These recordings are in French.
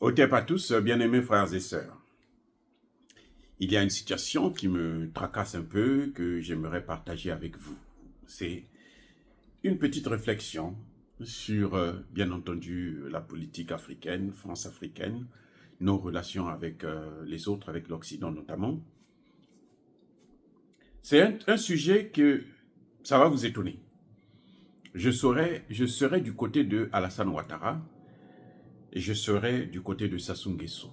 Otep à tous, bien-aimés frères et sœurs. Il y a une situation qui me tracasse un peu, que j'aimerais partager avec vous. C'est une petite réflexion sur, bien entendu, la politique africaine, France africaine, nos relations avec les autres, avec l'Occident notamment. C'est un sujet que ça va vous étonner. Je serai du côté de Alassane Ouattara et je serai du côté de Sassou Nguesso.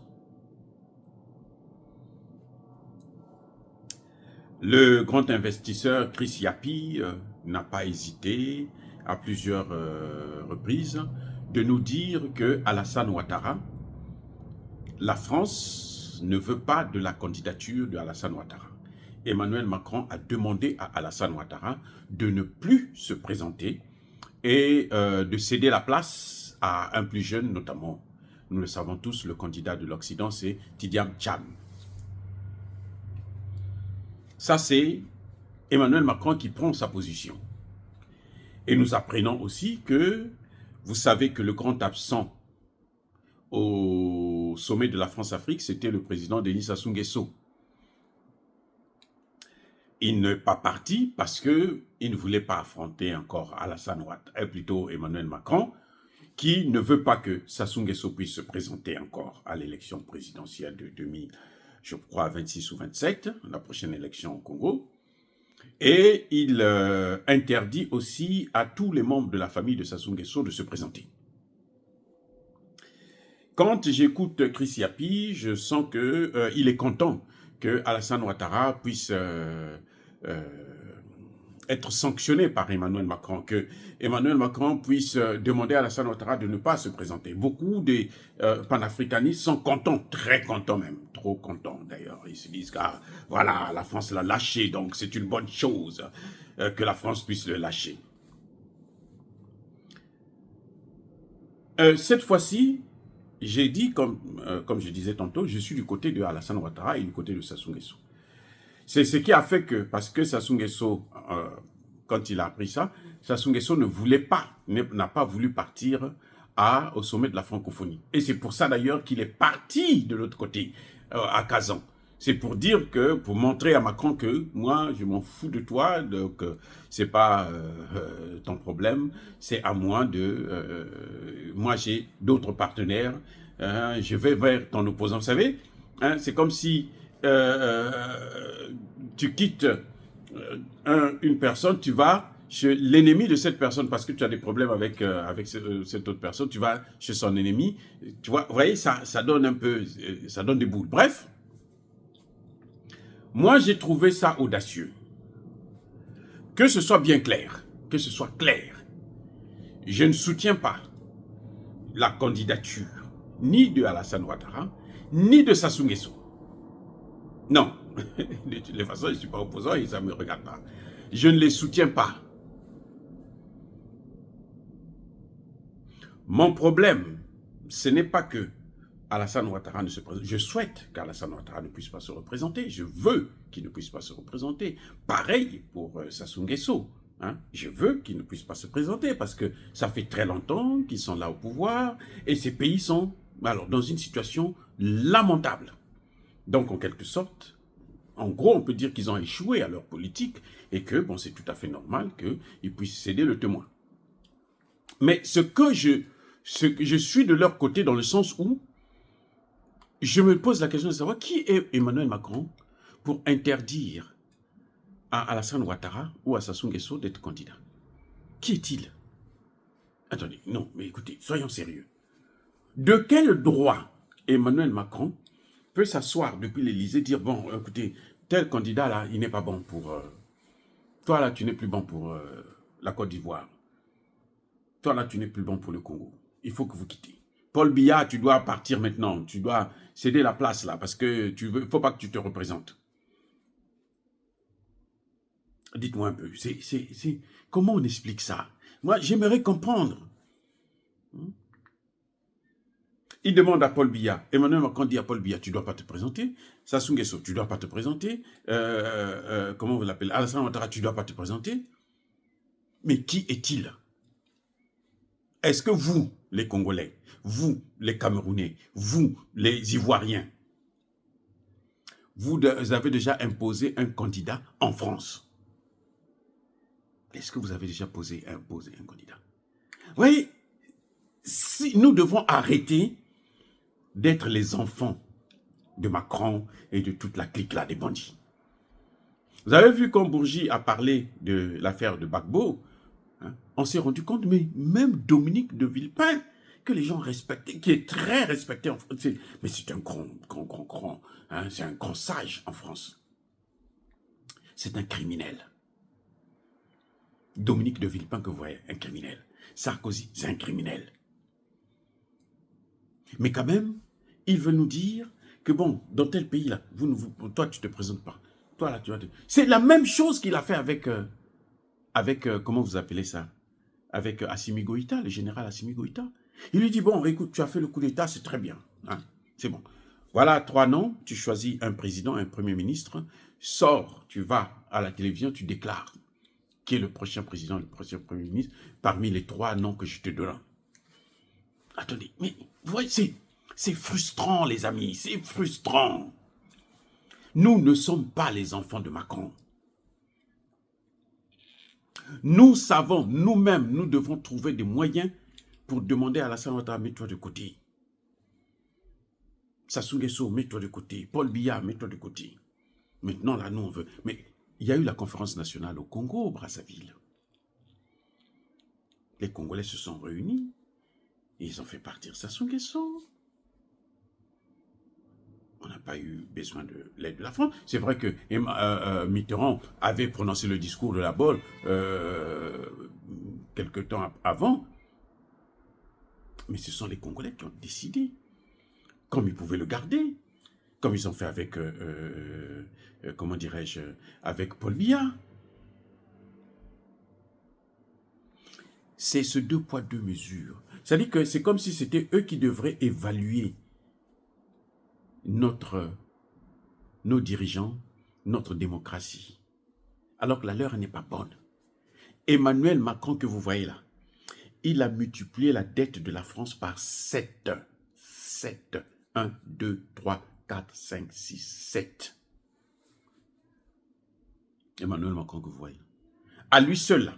Le grand investisseur Chris Yapi n'a pas hésité à plusieurs reprises de nous dire que Alassane Ouattara, la France ne veut pas de la candidature de Alassane Ouattara. Emmanuel Macron a demandé à Alassane Ouattara de ne plus se présenter et de céder la place à un plus jeune, notamment, nous le savons tous, le candidat de l'Occident, c'est Tidiane Tcham. Ça, c'est Emmanuel Macron qui prend sa position. Et nous apprenons aussi que, vous savez que le grand absent au sommet de la France-Afrique, c'était le président Denis Sassou Nguesso. Il n'est pas parti parce qu'il ne voulait pas affronter encore Alassane Ouattara, plutôt Emmanuel Macron, qui ne veut pas que Sassou Nguesso puisse se présenter encore à l'élection présidentielle de 2000, je crois 26 ou 27, la prochaine élection au Congo. Et il interdit aussi à tous les membres de la famille de Sassou Nguesso de se présenter. Quand j'écoute Chris Yapi, je sens qu'il est content que Alassane Ouattara puisse être sanctionné par Emmanuel Macron, que Emmanuel Macron puisse demander à Alassane Ouattara de ne pas se présenter. Beaucoup des panafricanistes sont contents, très contents même, trop contents d'ailleurs. Ils se disent, ah, voilà, la France l'a lâché, donc c'est une bonne chose que la France puisse le lâcher. Cette fois-ci, j'ai dit, comme je disais tantôt, je suis du côté de Alassane Ouattara et du côté de Sassou Nguesso. C'est ce qui a fait que, parce que Sassou Nguesso, quand il a appris ça, Sassou Nguesso n'a pas voulu partir au sommet de la francophonie. Et c'est pour ça d'ailleurs qu'il est parti de l'autre côté, à Kazan. C'est pour dire que, pour montrer à Macron que moi, je m'en fous de toi, donc c'est pas ton problème, c'est à moi moi j'ai d'autres partenaires, je vais vers ton opposant. Vous savez, hein, c'est comme si tu quittes une personne, tu vas chez l'ennemi de cette personne parce que tu as des problèmes avec cette autre personne, tu vas chez son ennemi. Tu vois, vous voyez, ça donne un peu, ça donne des boules. Bref, moi j'ai trouvé ça audacieux. Que ce soit bien clair, que ce soit clair. Je ne soutiens pas la candidature ni de Alassane Ouattara, ni de Sassou Nguesso. Non, de toutes les façons, je ne suis pas opposant et ça ne me regarde pas. Je ne les soutiens pas. Mon problème, ce n'est pas que Alassane Ouattara ne se présente. Je souhaite qu'Alassane Ouattara ne puisse pas se représenter. Je veux qu'il ne puisse pas se représenter. Pareil pour Sassou Nguesso. Hein? Je veux qu'il ne puisse pas se présenter parce que ça fait très longtemps qu'ils sont là au pouvoir et ces pays sont alors, dans une situation lamentable. Donc, en quelque sorte, en gros, on peut dire qu'ils ont échoué à leur politique et que, bon, c'est tout à fait normal qu'ils puissent céder le témoin. Mais ce que je suis de leur côté dans le sens où je me pose la question de savoir qui est Emmanuel Macron pour interdire à Alassane Ouattara ou à Sassou Nguesso d'être candidat. Qui est-il? Attendez, non, mais écoutez, soyons sérieux. De quel droit Emmanuel Macron peut s'asseoir depuis l'Élysée et dire, bon, écoutez, tel candidat là, il n'est pas bon pour... toi là, tu n'es plus bon pour la Côte d'Ivoire. Toi là, tu n'es plus bon pour le Congo. Il faut que vous quittez. Paul Biya, tu dois partir maintenant. Tu dois céder la place là parce que il ne faut pas que tu te représentes. Dites-moi un peu, comment on explique ça? Moi, j'aimerais comprendre. Il demande à Paul Biya, Emmanuel Macron dit à Paul Biya, tu ne dois pas te présenter. Sassou Nguesso, tu ne dois pas te présenter. Comment vous l'appelez? Alassane Ouattara, tu ne dois pas te présenter. Mais qui est-il? Est-ce que vous, les Congolais, vous, les Camerounais, vous, les Ivoiriens, vous avez déjà imposé un candidat en France? Est-ce que vous avez déjà imposé un candidat? Vous voyez, si nous devons arrêter d'être les enfants de Macron et de toute la clique là des bandits. Vous avez vu quand Bourgi a parlé de l'affaire de Gbagbo, hein, on s'est rendu compte, mais même Dominique de Villepin, que les gens respectaient, qui est très respecté en France, mais c'est un grand, hein, c'est un grand sage en France. C'est un criminel. Dominique de Villepin, que vous voyez, un criminel. Sarkozy, c'est un criminel. Mais quand même, il veut nous dire que bon, dans tel pays là, toi tu te présentes pas. Toi là, tu vas te... C'est la même chose qu'il a fait avec comment vous appelez ça? Avec Assimi Goïta, le général Assimi Goïta. Il lui dit, bon, écoute, tu as fait le coup d'État, c'est très bien. Hein, c'est bon. Voilà 3 noms, tu choisis un président, un premier ministre, sors, tu vas à la télévision, tu déclares qui est le prochain président, le prochain premier ministre, parmi les 3 noms que je te donne. Attendez, mais vous voyez, c'est frustrant, les amis, c'est frustrant. Nous ne sommes pas les enfants de Macron. Nous savons, nous-mêmes, nous devons trouver des moyens pour demander à Alassane Ouattara, mets-toi de côté. Sassou Nguesso, mets-toi de côté. Paul Biya, mets-toi de côté. Maintenant, là, nous, on veut... Mais il y a eu la conférence nationale au Congo, au Brazzaville. Les Congolais se sont réunis. Et ils ont fait partir Sassou Nguesso. On n'a pas eu besoin de l'aide de la France. C'est vrai que Mitterrand avait prononcé le discours de la Bolle quelque temps avant. Mais ce sont les Congolais qui ont décidé. Comme ils pouvaient le garder. Comme ils ont fait avec, comment dirais-je, avec Paul Biya. C'est ce 2 poids 2 mesures. C'est-à-dire que c'est comme si c'était eux qui devraient évaluer nos dirigeants, notre démocratie. Alors que la leur n'est pas bonne. Emmanuel Macron que vous voyez là, il a multiplié la dette de la France par 7. 7. 1, 2, 3, 4, 5, 6, 7. Emmanuel Macron que vous voyez. À lui seul, là,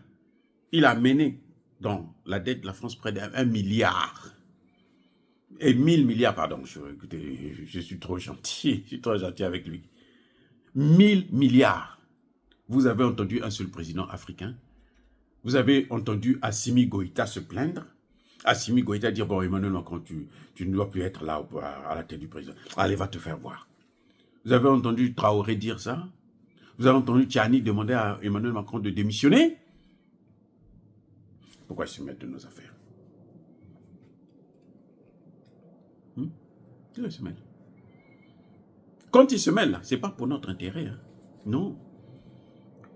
il a mené dans la dette de la France près d'1 milliard. Et 1000 milliards, pardon, je suis trop gentil, je suis trop gentil avec lui. 1000 milliards. Vous avez entendu un seul président africain. Vous avez entendu Assimi Goïta se plaindre. Assimi Goïta dire, bon, Emmanuel Macron, tu ne dois plus être là à la tête du président. Allez, va te faire voir. Vous avez entendu Traoré dire ça. Vous avez entendu Tchani demander à Emmanuel Macron de démissionner. Pourquoi il se met de nos affaires? Il se mêle. Quand il se mêle, ce n'est pas pour notre intérêt. Hein. Non.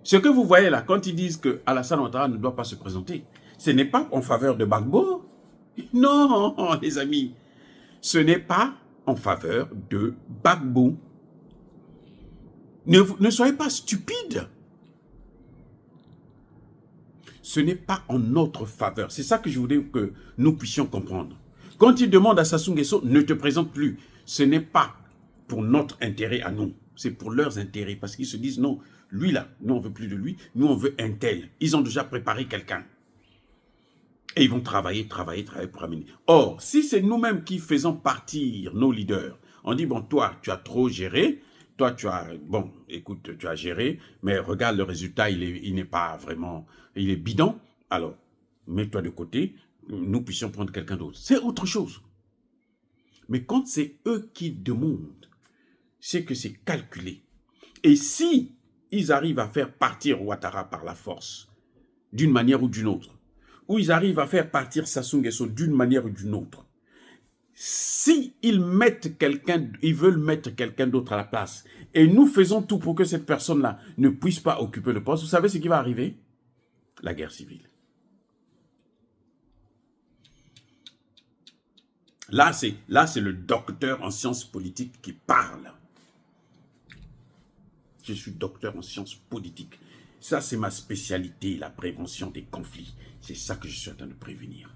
Ce que vous voyez là, quand ils disent que Alassane Ouattara ne doit pas se présenter, ce n'est pas en faveur de Gbagbo. Non, les amis. Ce n'est pas en faveur de Gbagbo. Ne soyez pas stupides. Ce n'est pas en notre faveur. C'est ça que je voulais que nous puissions comprendre. Quand ils demandent à Sassou Nguesso, ne te présente plus, ce n'est pas pour notre intérêt à nous. C'est pour leurs intérêts. Parce qu'ils se disent, non, lui là, nous on ne veut plus de lui, nous on veut un tel. Ils ont déjà préparé quelqu'un. Et ils vont travailler pour amener. Or, si c'est nous-mêmes qui faisons partir nos leaders, on dit, bon, toi, tu as trop géré, toi, tu as, bon, écoute, tu as géré, mais regarde le résultat, il n'est pas vraiment, il est bidon, alors, mets-toi de côté, nous puissions prendre quelqu'un d'autre. C'est autre chose. Mais quand c'est eux qui demandent, c'est que c'est calculé. Et si ils arrivent à faire partir Ouattara par la force, d'une manière ou d'une autre, ou ils arrivent à faire partir Sassou Nguesso d'une manière ou d'une autre, si ils mettent quelqu'un, ils veulent mettre quelqu'un d'autre à la place, et nous faisons tout pour que cette personne-là ne puisse pas occuper le poste, vous savez ce qui va arriver? La guerre civile. Là, c'est le docteur en sciences politiques qui parle. Je suis docteur en sciences politiques. Ça, c'est ma spécialité, la prévention des conflits. C'est ça que je suis en train de prévenir.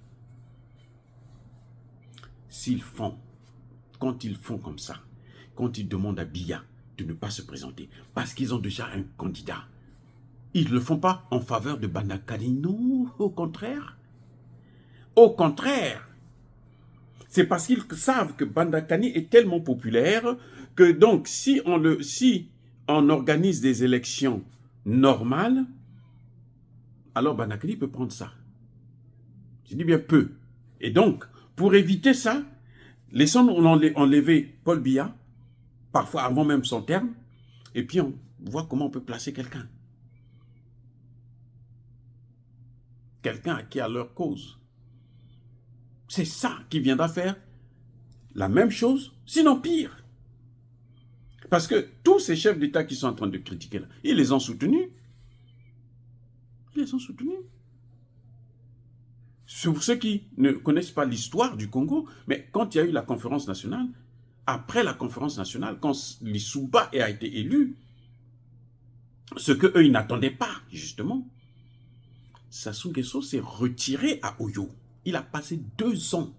quand ils font comme ça, quand ils demandent à Biya de ne pas se présenter, parce qu'ils ont déjà un candidat, ils ne le font pas en faveur de Bandakani, non, au contraire. Au contraire, c'est parce qu'ils savent que Bandakani est tellement populaire que donc si on organise des élections normales, alors Bandakani peut prendre ça. Je dis bien peu. Et donc, pour éviter ça, les gens ont enlevé Paul Biya, parfois avant même son terme, et puis on voit comment on peut placer quelqu'un. Quelqu'un qui a leur cause. C'est ça qui viendra faire la même chose, sinon pire. Parce que tous ces chefs d'État qui sont en train de critiquer là, ils les ont soutenus. Ils les ont soutenus. Pour ceux qui ne connaissent pas l'histoire du Congo, mais quand il y a eu la conférence nationale, après la conférence nationale, quand Lissouba a été élu, ce qu'eux, ils n'attendaient pas, justement, Sassou Nguesso s'est retiré à Oyo. Il a passé 2 ans.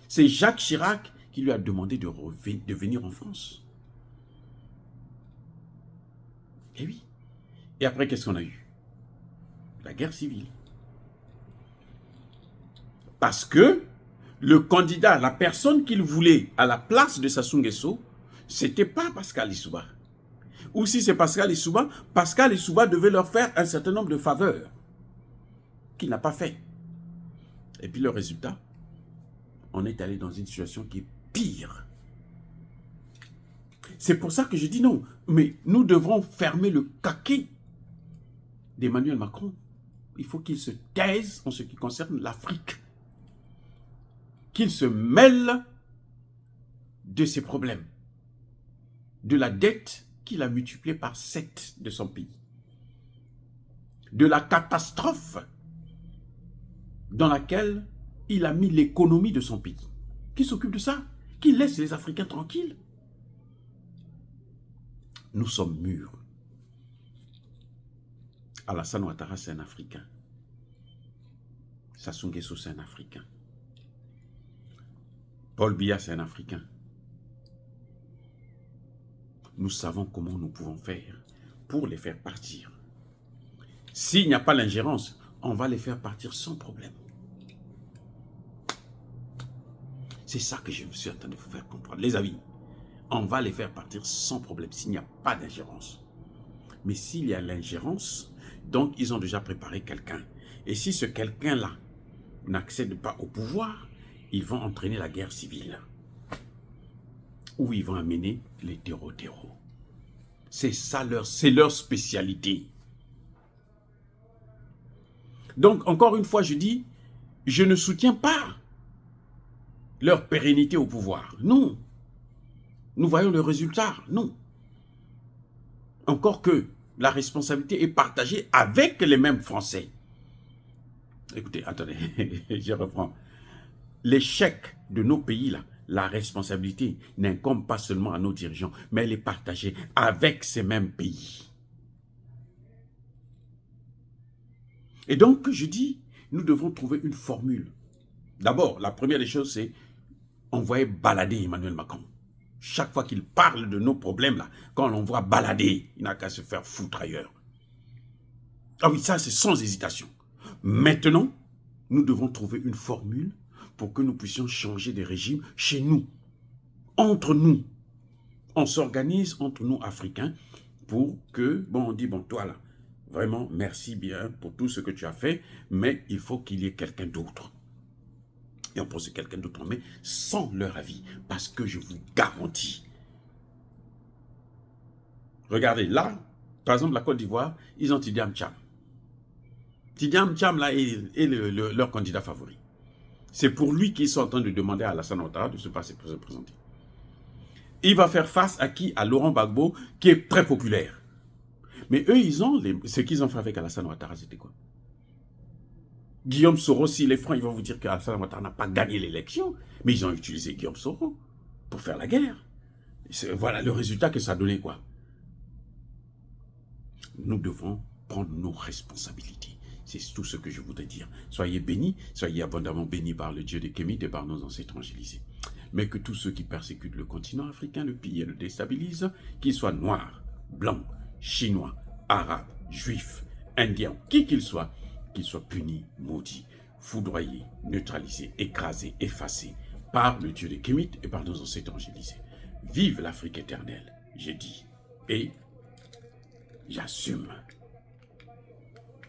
C'est Jacques Chirac qui lui a demandé de venir en France. Et oui. Et après, qu'est-ce qu'on a eu? La guerre civile. Parce que le candidat, la personne qu'il voulait à la place de Sassou Nguesso, c'était pas Pascal Lissouba. Ou si c'est Pascal Lissouba devait leur faire un certain nombre de faveurs qu'il n'a pas fait. Et puis le résultat, on est allé dans une situation qui est pire. C'est pour ça que je dis non, mais nous devrons fermer le caquet d'Emmanuel Macron. Il faut qu'il se taise en ce qui concerne l'Afrique. Qu'il se mêle de ses problèmes. De la dette qu'il a multipliée par 7 de son pays. De la catastrophe dans laquelle il a mis l'économie de son pays. Qui s'occupe de ça? Qui laisse les Africains tranquilles? Nous sommes mûrs. Alassane Ouattara, c'est un Africain. Sassou Nguesso, c'est un Africain. Paul Biya, c'est un Africain. Nous savons comment nous pouvons faire pour les faire partir. S'il n'y a pas l'ingérence, on va les faire partir sans problème. C'est ça que je suis en train de vous faire comprendre. Les amis, on va les faire partir sans problème s'il n'y a pas d'ingérence. Mais s'il y a l'ingérence, donc ils ont déjà préparé quelqu'un. Et si ce quelqu'un-là n'accède pas au pouvoir, ils vont entraîner la guerre civile. Ou ils vont amener les terreaux. C'est ça c'est leur spécialité. Donc, encore une fois, je dis, je ne soutiens pas leur pérennité au pouvoir. Non. Nous voyons le résultat. Non. Encore que la responsabilité est partagée avec les mêmes Français. Écoutez, attendez, je reprends. L'échec de nos pays, là, la responsabilité n'incombe pas seulement à nos dirigeants, mais elle est partagée avec ces mêmes pays. Et donc, je dis, nous devons trouver une formule. D'abord, la première des choses, c'est envoyer balader Emmanuel Macron. Chaque fois qu'il parle de nos problèmes, là, quand on l'envoie balader, il n'a qu'à se faire foutre ailleurs. Ah oui, ça, c'est sans hésitation. Maintenant, nous devons trouver une formule pour que nous puissions changer de régime chez nous, entre nous. On s'organise entre nous, Africains, pour que, bon, on dit, bon, toi là, vraiment, merci bien pour tout ce que tu as fait, mais il faut qu'il y ait quelqu'un d'autre. Et on prend ce quelqu'un d'autre en main sans leur avis, parce que je vous garantis. Regardez, là, par exemple, la Côte d'Ivoire, ils ont Tidiane Cham. Tidiane Cham, là, est leur candidat favori. C'est pour lui qu'ils sont en train de demander à Alassane Ouattara de se présenter. Il va faire face à qui? À Laurent Gbagbo, qui est très populaire. Mais eux, ce qu'ils ont fait avec Alassane Ouattara, c'était quoi? Guillaume Soro, s'il est franc, ils vont vous dire qu'Alassane Ouattara n'a pas gagné l'élection. Mais ils ont utilisé Guillaume Soro pour faire la guerre. Voilà le résultat que ça a donné, quoi. Nous devons prendre nos responsabilités. C'est tout ce que je voudrais dire. Soyez bénis, soyez abondamment bénis par le Dieu des Kémites et par nos ancêtres angélisés. Mais que tous ceux qui persécutent le continent africain, le pillent et le déstabilisent, qu'ils soient noirs, blancs, chinois, arabes, juifs, indiens, qui qu'ils soient punis, maudits, foudroyés, neutralisés, écrasés, effacés par le Dieu des Kémites et par nos ancêtres angélisés. Vive l'Afrique éternelle, j'ai dit, et j'assume.